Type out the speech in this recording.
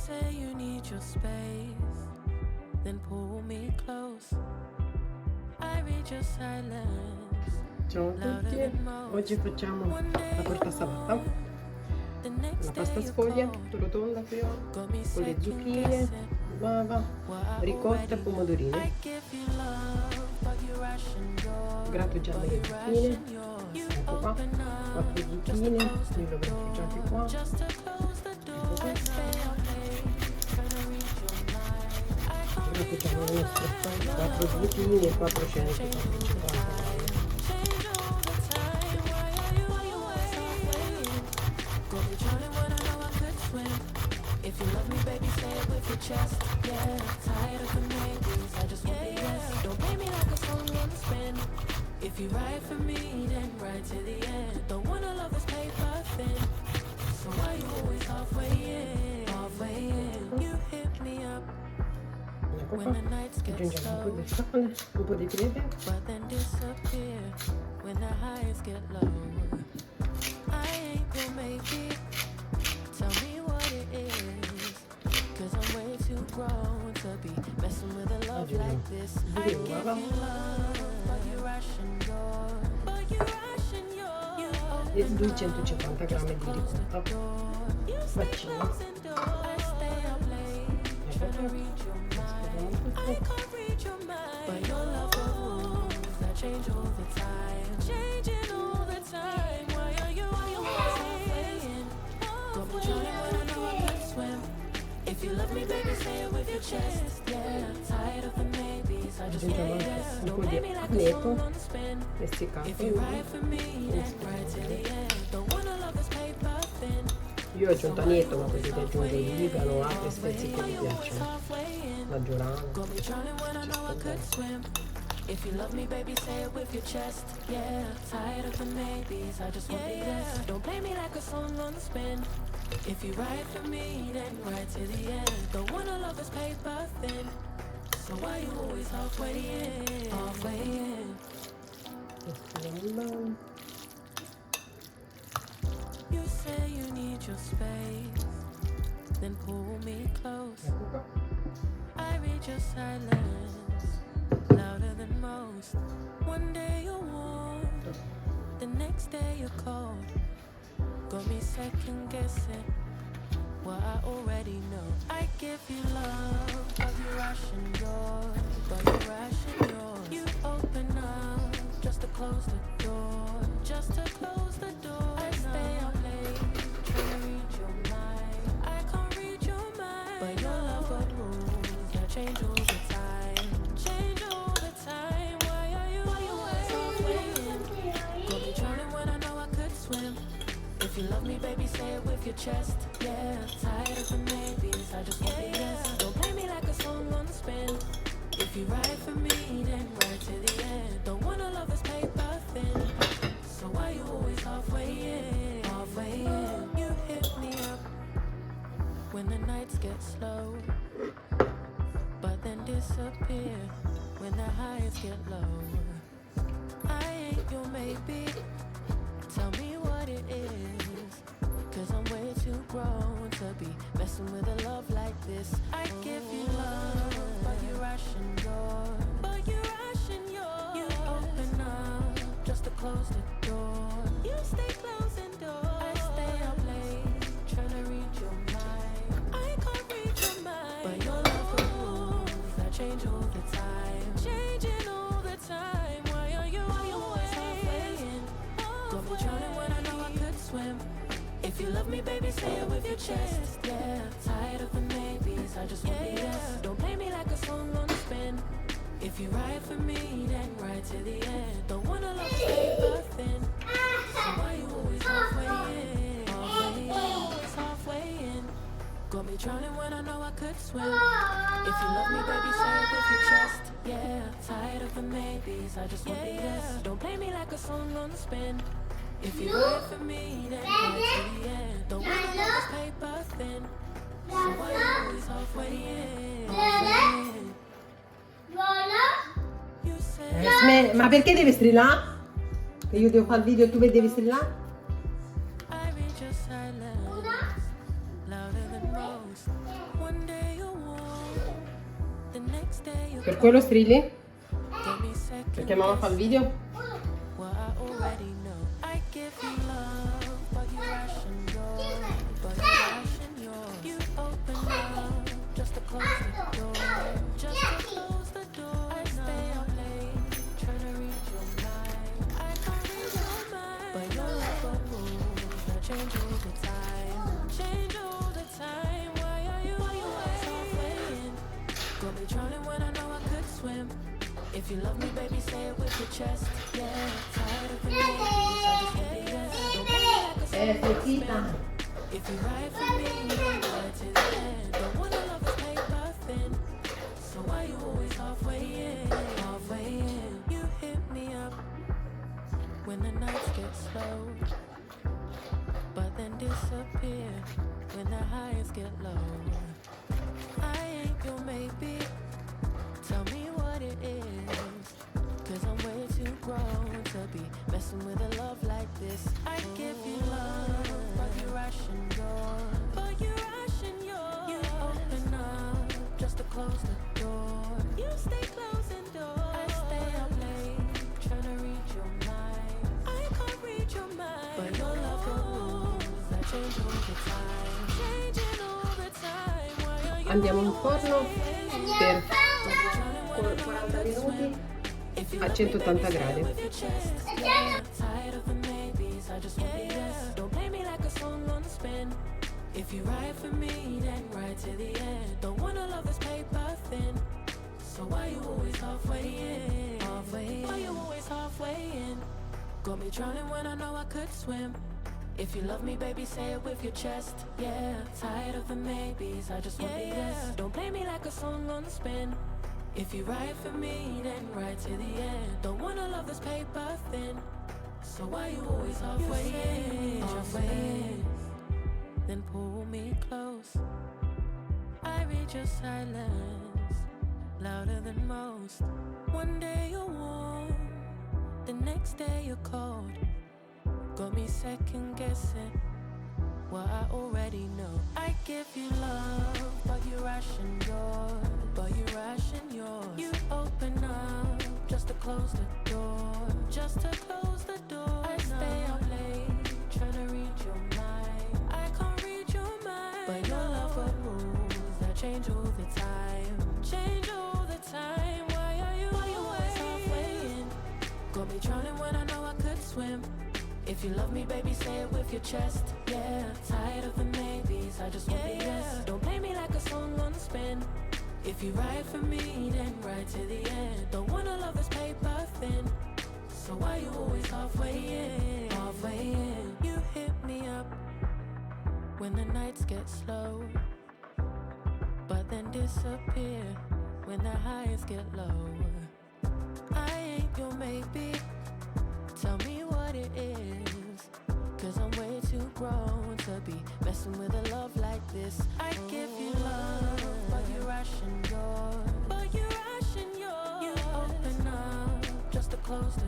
Ciao a tutti, oggi facciamo la torta salata, la pasta sfoglia rotonda qui con le zucchine, uova, ricotta e pomodorini. Grattugiamo le zucchine, ecco qua, 4 zucchine, io le ho grattugiate qua, ecco qua. Grattugiamo le nostre 4 zucchine e 4 cene. Chest, yeah, tired of the maybes, I just want the yes. Don't play me like a song on the spin. If you ride for me, then ride to the end. Don't wanna love this paper thin. So why you always halfway in? Halfway in, you hit me up when the nights get slow, Un po' di pepe, but then disappear when the highs get low. I ain't your maybe, tell me what it is, 'cause I'm way too grown to be messing with a love like this. I give you love, but you ration yours, but you ration yours. e 250 grammi di ricotta, facile. I stay up late, trying to read your mind. I can't read your mind, but your love the rules that change all the time, changing all the time. Why are you saying? Got me drowning when I know I could swim. If you love me, baby, say it with your chest. Yeah, tired of the maybes, I just want yes. Un Don't po' play di me like a song agneto on the spin. essicato. If you ride for me, then ride to the end. Don't wanna love this paper thin. Io ho aggiunto agneto, ma potete aggiungere origano o altre spezie che vi piacciono. Maggiorano. Got me drowning when I know I could swim. If you love me, baby, say it with your chest. Yeah, tired of the maybes, I just want the yes. Don't play me like a song on the spin. If you ride for me, then ride to the end. Don't wanna love this paper thin. So why you always halfway in? Halfway in. You say you need your space, then pull me close. I read your silence, louder than most. One day you're warm, the next day you're cold. Got me second guessing what I already know. I give you love, but you ration yours, but you ration yours. You open up just to close the door, just to close the door. I stay up late, trying to read your mind. I can't read your mind, but your love got rules that change all the time, change all the time. Why are you always halfway in? Got me drowning when I know I could swim. If you love me, baby, say it with your chest. Yeah, tired of the maybes, I just want the yes. Don't play me like a song on the spin. If you ride for me, then ride to the end. Don't wanna love this paper thin. So why you always halfway in? Halfway in, you hit me up when the nights get slow, but then disappear when the highs get low. I ain't your maybe, tell me what it is, 'cause I'm way too grown to be messing with a love like this. I give you love, but you ration yours, but you ration yours. You open up just to close the door, you stay closing doors. I stay up late, trying to read your mind. I can't read your mind, but your love for rules that change all the time, changing all the time. Why are you always halfway in? Got me drowning when I know I could swim. If you love me, baby, say it with your chest. Yeah, tired of the maybes, I just want the yes. Don't play me like a song on the spin. If you ride for me, then ride to the end. Don't wanna love this paper thin. So why you always halfway in? Halfway in, always halfway in. Got me drowning when I know I could swim. If you love me, baby, say it with your chest. Yeah, tired of the maybes, I just want the yes. Don't play me like a song on the spin. If you ride for me, then ride to the end. Don't wanna love this paper thin. So why you always halfway in? Halfway in. You say Ma perché devi strillare? Che io devo fare il video e tu devi strillare? I read your silence, louder than most. One day you're warm, the next day you're Per quello strilli? Give me second Perché mamma fa il video? well, I already know. I give you love, but you ration yours, but you ration yours. You open up just to close the door, just to close the door. I stay up late, trying to read your mind. I can't read your mind, but your love of rules that change all the time, change all the time. Why are you always halfway in? Got me drowning when I know I could swim. If you love me, baby, say it with your chest. Yeah, tired of the maybes, I just want the yes. Don't play me like a song. If you ride for me, then ride to the end. Don't wanna love is paper thin. So why you always halfway in? Halfway in. You hit me up when the nights get slow, but then disappear when the highs get low. I ain't your maybe. Tell me what it is, 'cause I'm way too grown to be messing with a love like this. I give you love, but you ration yours, but you ration yours. You open up just to close the door. You stay closing doors. I stay up late, trying to read your mind. I can't read your mind, but your love rules that change all the time, changing all the time. Why are you Andiamo in forno per 40 minuti a 180 gradi. If you ride for me, then ride to the end. Don't wanna love is paper thin. So why you always halfway in? Halfway in. Why you always halfway in? Got me drowning when I know I could swim. If you love me, baby, say it with your chest. Yeah, tired of the maybes, I just want the yes. Don't play me like a song on spin. If you ride for me, then ride to the end. Don't wanna love this paper thin. So why you always halfway in? Halfway in. Then pull me close. I read your silence, louder than most. One day you're warm, the next day you're cold. Got me second guessing what I already know. I give you love, but you ration yours, but you ration yours. You open up just to close the door, just to close the door. I stay up late, trying to read your mind. I can't read your mind, but your love for rules that change all the time, change all the time. Why are you always halfway in? Got me drowning when I know I could swim. If you love me, baby, say it with your chest. Yeah, tired of the maybes, I just want the yes. Don't play me like a song on spin. If you ride for me, then ride to the end. Don't wanna love is paper thin. So why you always halfway in? Halfway in. You hit me up when the nights get slow, but then disappear when the highs get low. I ain't your maybe. Tell me what it is, 'cause I'm way too grown to be messing with a love like this. I give you love, but you ration yours, but you ration yours. You open up just to close the